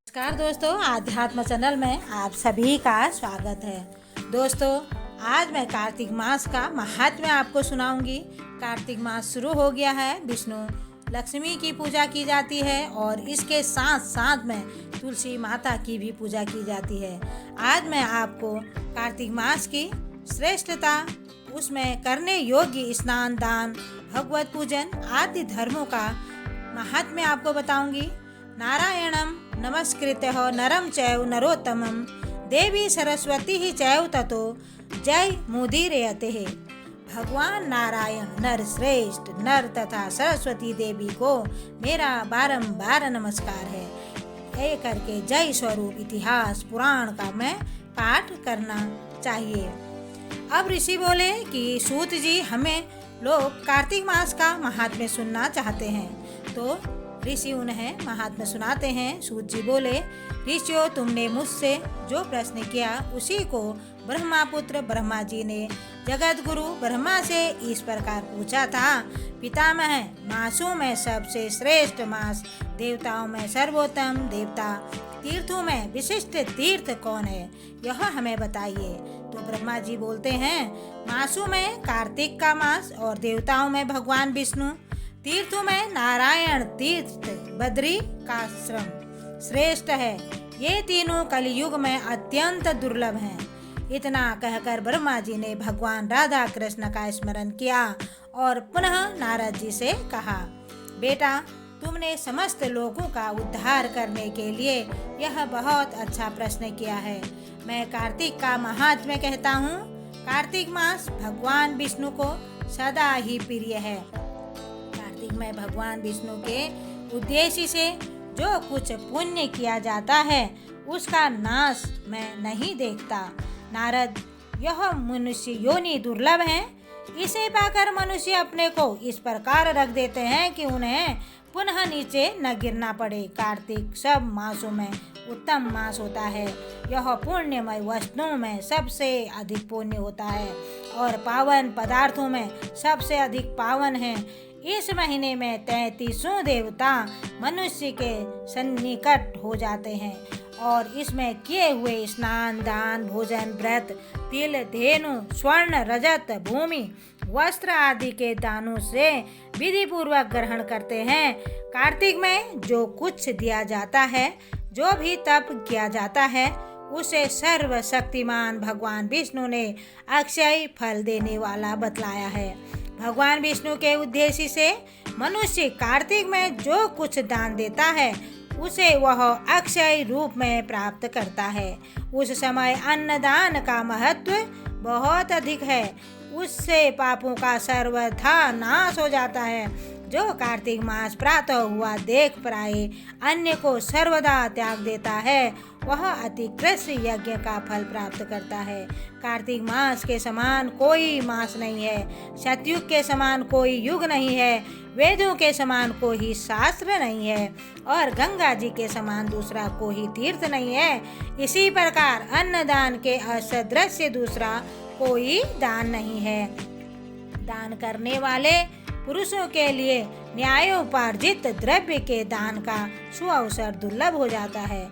नमस्कार दोस्तों, आध्यात्म चैनल में आप सभी का स्वागत है। दोस्तों, आज मैं कार्तिक मास का महात्म्य आपको सुनाऊंगी। कार्तिक मास शुरू हो गया है। विष्णु लक्ष्मी की पूजा की जाती है और इसके साथ साथ में तुलसी माता की भी पूजा की जाती है। आज मैं आपको कार्तिक मास की श्रेष्ठता, उसमें करने योग्य स्नान, दान, भगवत पूजन आदि धर्मों का महात्म्य आपको बताऊंगी। नारायणं नमस्कृत्य नरं चैव नरोत्तमं देवी सरस्वती ही चैव ततो जय मुदीरयते। भगवान नारायण नर श्रेष्ठ, नर तथा सरस्वती देवी को मेरा बारंबार नमस्कार है। ये करके जय स्वरूप इतिहास पुराण का मैं पाठ करना चाहिए। अब ऋषि बोले कि सूत जी, हमें लोग कार्तिक मास का महात्म्य सुनना चाहते हैं, तो ऋषि उन्हें महात्म्य सुनाते हैं। सूत जी बोले, ऋषियों, तुमने मुझसे जो प्रश्न किया उसी को ब्रह्मापुत्र ब्रह्मा जी ने जगत गुरु ब्रह्मा से इस प्रकार पूछा था। पितामह, मासों में सबसे श्रेष्ठ मास, देवताओं में सर्वोत्तम देवता, तीर्थों में विशिष्ट तीर्थ कौन है, यह हमें बताइए। तो ब्रह्मा जी बोलते हैं, मासों में कार्तिक का मास और देवताओं में भगवान विष्णु, तीर्थों में नारायण तीर्थ, बद्री का आश्रम श्रेष्ठ है। ये तीनों कलयुग में अत्यंत दुर्लभ हैं। इतना कहकर ब्रह्मा जी ने भगवान राधा कृष्ण का स्मरण किया और पुनः नारद जी से कहा, बेटा, तुमने समस्त लोगों का उद्धार करने के लिए यह बहुत अच्छा प्रश्न किया है। मैं कार्तिक का महात्म्य कहता हूँ। कार्तिक मास भगवान विष्णु को सदा ही प्रिय है। कार्तिक में भगवान विष्णु के उद्देश्य से जो कुछ पुण्य किया जाता है उसका नाश मैं नहीं देखता। नारद, यह मनुष्य योनि दुर्लभ है। इसे पाकर मनुष्य अपने को इस प्रकार रख देते हैं कि उन्हें पुनः नीचे न गिरना पड़े। कार्तिक सब मासों में उत्तम मास होता है। यह पुण्यमय वस्तुओं में सबसे अधिक पुण्य होता है और पावन पदार्थों में सबसे अधिक पावन है। इस महीने में 33 देवता मनुष्य के सन्निकट हो जाते हैं और इसमें किए हुए स्नान, दान, भोजन, व्रत, तिल, धेनु, स्वर्ण, रजत, भूमि, वस्त्र आदि के दानों से विधि पूर्वक ग्रहण करते हैं। कार्तिक में जो कुछ दिया जाता है, जो भी तप किया जाता है, उसे सर्वशक्तिमान भगवान विष्णु ने अक्षय फल देने वाला बतलाया है। भगवान विष्णु के उद्देश्य से मनुष्य कार्तिक में जो कुछ दान देता है उसे वह अक्षय रूप में प्राप्त करता है। उस समय अन्नदान का महत्व बहुत अधिक है। उससे पापों का सर्वथा नाश हो जाता है। जो कार्तिक मास प्रातः हुआ देख प्राय अन्य को सर्वदा त्याग देता है, वह अतिकृष्ट यज्ञ का फल प्राप्त करता है। कार्तिक मास के समान कोई मास नहीं है। सतयुग के समान कोई युग नहीं है। वेदों के समान कोई शास्त्र नहीं है और गंगा जी के समान दूसरा कोई तीर्थ नहीं है। इसी प्रकार अन्नदान के असदृश दूसरा कोई दान नहीं है। दान करने वाले पुरुषों के लिए न्यायोपार्जित द्रव्य के दान का सुअवसर दुर्लभ हो जाता है।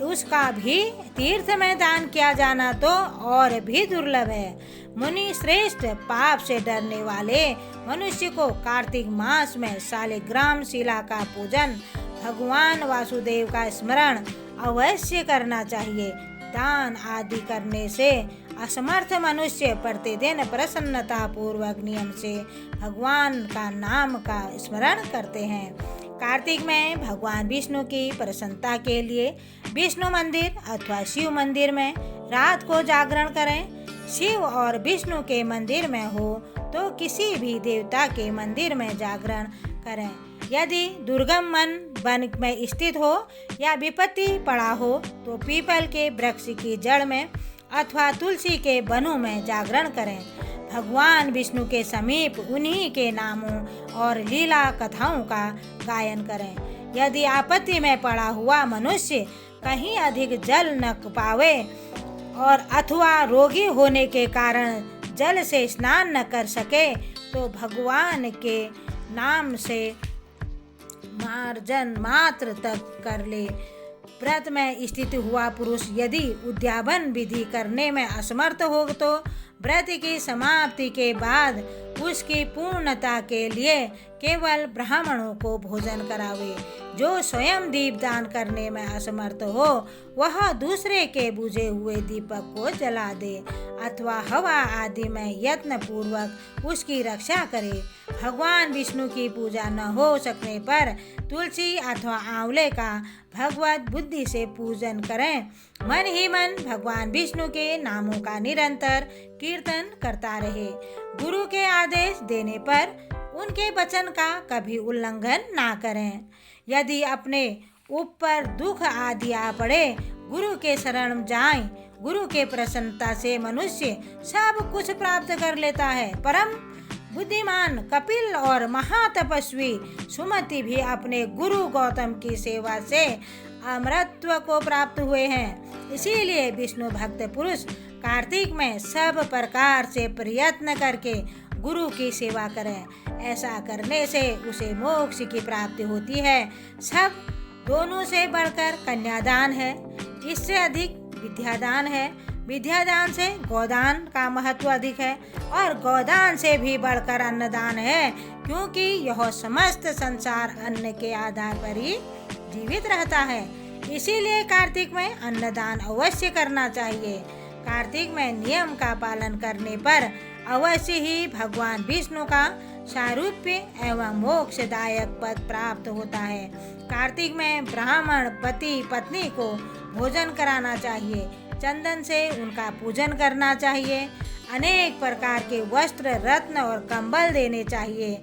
उसका भी तीर्थ में दान किया जाना तो और भी दुर्लभ है। मुनि श्रेष्ठ, पाप से डरने वाले मनुष्य को कार्तिक मास में शालिग्राम शिला का पूजन, भगवान वासुदेव का स्मरण अवश्य करना चाहिए। दान आदि करने से असमर्थ मनुष्य प्रतिदिन प्रसन्नता पूर्वक नियम से भगवान का नाम का स्मरण करते हैं। कार्तिक में भगवान विष्णु की प्रसन्नता के लिए विष्णु मंदिर अथवा शिव मंदिर में रात को जागरण करें। शिव और विष्णु के मंदिर में हो तो किसी भी देवता के मंदिर में जागरण करें। यदि दुर्गम वन में स्थित हो या विपत्ति पड़ा हो तो पीपल के वृक्ष की जड़ में अथवा तुलसी के वनों में जागरण करें। भगवान विष्णु के समीप उन्हीं के नामों और लीला कथाओं का गायन करें। यदि आपत्ति में पड़ा हुआ मनुष्य कहीं अधिक जल न पावे और अथवा रोगी होने के कारण जल से स्नान न कर सके तो भगवान के नाम से मार्जन मात्र तक कर ले व्रत में स्थित हुआ पुरुष यदि उद्यापन विधि करने में असमर्थ हो तो व्रत की समाप्ति के बाद उसकी पूर्णता के लिए केवल ब्राह्मणों को भोजन करावे। जो स्वयं दीपदान करने में असमर्थ हो वह दूसरे के बुझे हुए दीपक को जला दे अथवा हवा आदि में यत्न पूर्वक उसकी रक्षा करे। भगवान विष्णु की पूजा न हो सकने पर तुलसी अथवा आंवले का भगवत बुद्धि से पूजन करें। मन ही मन भगवान विष्णु के नामों का निरंतर कीर्तन करता रहे। गुरु के आदेश देने पर उनके वचन का कभी उल्लंघन ना करें। यदि अपने ऊपर दुख आदि आ पड़े गुरु के शरण जाएं। गुरु के प्रसन्नता से मनुष्य सब कुछ प्राप्त कर लेता है। परम बुद्धिमान कपिल और महातपस्वी सुमति भी अपने गुरु गौतम की सेवा से अमरत्व को प्राप्त हुए हैं। इसीलिए विष्णु भक्त पुरुष कार्तिक में सब प्रकार से प्रयत्न करके गुरु की सेवा करें। ऐसा करने से उसे मोक्ष की प्राप्ति होती है। सब दोनों से बढ़कर कन्यादान है, इससे अधिक विद्यादान है। विद्यादान से गोदान का महत्व अधिक है और गोदान से भी बढ़कर अन्नदान है, क्योंकि यह समस्त संसार अन्न के आधार पर ही जीवित रहता है। इसीलिए कार्तिक में अन्नदान अवश्य करना चाहिए। कार्तिक में नियम का पालन करने पर अवश्य ही भगवान विष्णु का सारूप्य एवं मोक्षदायक पद प्राप्त होता है। कार्तिक में ब्राह्मण पति पत्नी को भोजन कराना चाहिए। चंदन से उनका पूजन करना चाहिए। अनेक प्रकार के वस्त्र रत्न और कंबल देने चाहिए।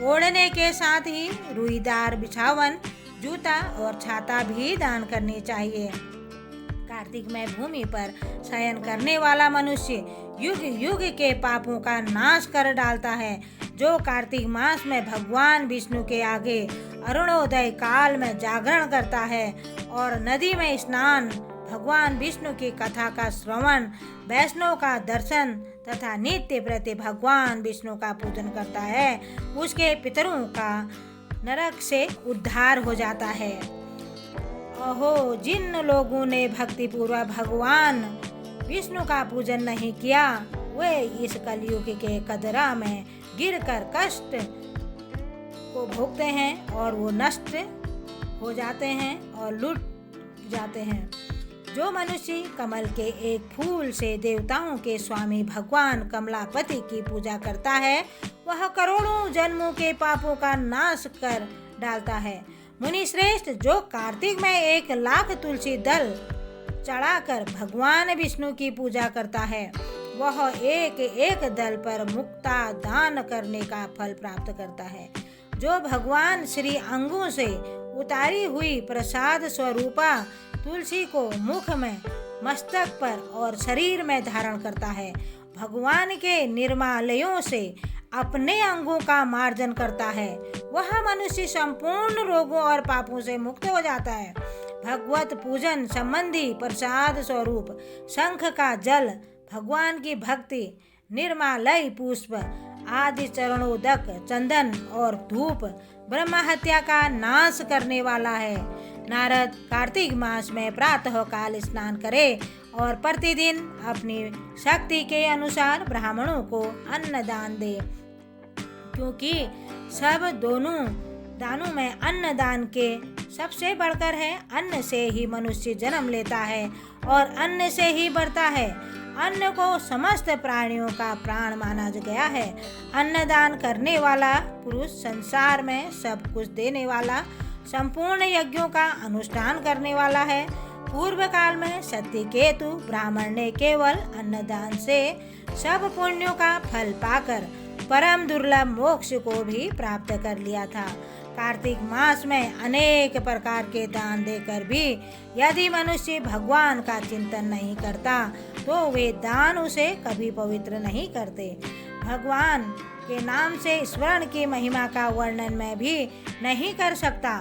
ओढ़ने के साथ ही रुईदार बिछावन जूता और छाता भी दान करनी चाहिए। कार्तिक में भूमि पर शयन करने वाला मनुष्य युग युग के पापों का नाश कर डालता है। जो कार्तिक मास में भगवान विष्णु के आगे अरुणोदय काल में जागरण करता है और नदी में स्नान, भगवान विष्णु की कथा का श्रवण, वैष्णव का दर्शन तथा नित्य प्रति भगवान विष्णु का पूजन करता है, उसके पितरों का नरक से उद्धार हो जाता है। अहो, जिन लोगों ने भक्ति पूर्वक भगवान विष्णु का पूजन नहीं किया वे इस कलयुग के कदरा में गिरकर कष्ट को भोगते हैं और वो नष्ट हो जाते हैं और लुट जाते हैं। जो मनुष्य कमल के एक फूल से देवताओं के स्वामी भगवान कमलापति की पूजा करता है वह करोड़ों जन्मों के पापों का नाश कर डालता है। मुनि श्रेष्ठ, जो कार्तिक में 1,00,000 तुलसी दल चढ़ाकर भगवान विष्णु की पूजा करता है वह एक एक दल पर मुक्ता दान करने का फल प्राप्त करता है। जो भगवान श्री अंगों से उतारी हुई प्रसाद स्वरूपा तुलसी को मुख में, मस्तक पर और शरीर में धारण करता है, भगवान के निर्मालयों से अपने अंगों का मार्जन करता है, वह मनुष्य संपूर्ण रोगों और पापों से मुक्त हो जाता है। भगवत पूजन संबंधी प्रसाद स्वरूप शंख का जल, भगवान की भक्ति, निर्मालय पुष्प आदि चरणोदक चंदन और धूप ब्रह्म हत्या का नाश करने वाला है। नारद कार्तिक मास में प्रातः काल स्नान करे और प्रतिदिन अपनी शक्ति के अनुसार ब्राह्मणों को अन्न दान दे, क्योंकि सब दोनों दानों में अन्न दान के सबसे बढ़कर है। अन्न से ही मनुष्य जन्म लेता है और अन्न से ही बढ़ता है। अन्न को समस्त प्राणियों का प्राण माना गया है। अन्नदान करने वाला पुरुष संसार में सब कुछ देने वाला, संपूर्ण यज्ञों का अनुष्ठान करने वाला है। पूर्व काल में सत्यकेतु ब्राह्मण ने केवल अन्नदान से सब पुण्यों का फल पाकर परम दुर्लभ मोक्ष को भी प्राप्त कर लिया था। कार्तिक मास में अनेक प्रकार के दान देकर भी यदि मनुष्य भगवान का चिंतन नहीं करता तो वे दान उसे कभी पवित्र नहीं करते। भगवान के नाम से स्मरण की महिमा का वर्णन मैं भी नहीं कर सकता।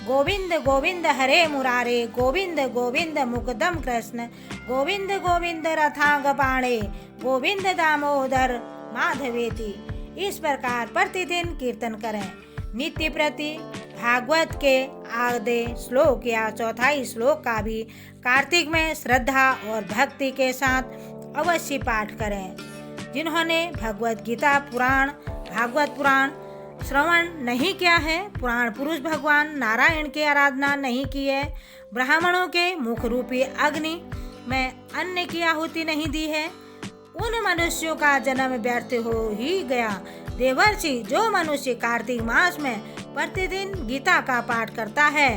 गोविंद गोविंद हरे मुरारे, गोविंद गोविंद मुकुंदम कृष्ण, गोविंद गोविंद रथांग पाणे, गोविंद दामोदर माधवेति। इस प्रकार प्रतिदिन कीर्तन करें। नित्य प्रति भागवत के आधे श्लोक या चौथाई श्लोक का भी कार्तिक में श्रद्धा और भक्ति के साथ अवश्य पाठ करें। जिन्होंने भागवत पुराण श्रवण नहीं किया है, पुराण पुरुष भगवान नारायण की आराधना नहीं की है, ब्राह्मणों के मुख रूपी अग्नि में अन्न की आहुति नहीं दी है, उन मनुष्यों का जन्म व्यर्थ हो ही गया। देवर्षि, जो मनुष्य कार्तिक मास में प्रतिदिन गीता का पाठ करता है,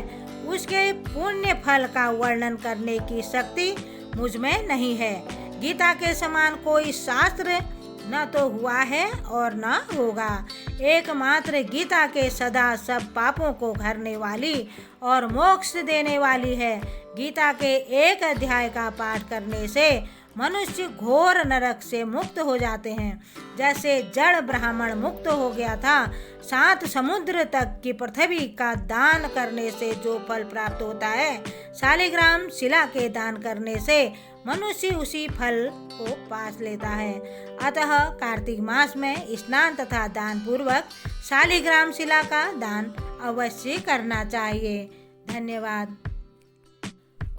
उसके पुण्य फल का वर्णन करने की शक्ति मुझ में नहीं है। गीता के समान कोई शास्त्र न तो हुआ है और न होगा। एकमात्र गीता के सदा सब पापों को हरने वाली और मोक्ष देने वाली है। गीता के एक अध्याय का पाठ करने से मनुष्य घोर नरक से मुक्त हो जाते हैं। जैसे जड़ ब्राह्मण मुक्त हो गया था, 7 समुद्र तक की पृथ्वी का दान करने से जो फल प्राप्त होता है, शालिग्राम शिला के दान करने से मनुष्य उसी फल को पास लेता है। अतः कार्तिक मास में स्नान तथा दान पूर्वक शालिग्राम शिला का दान अवश्य करना चाहिए। धन्यवाद।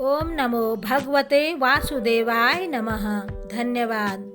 ओम नमो भगवते वासुदेवाय नमः। धन्यवाद।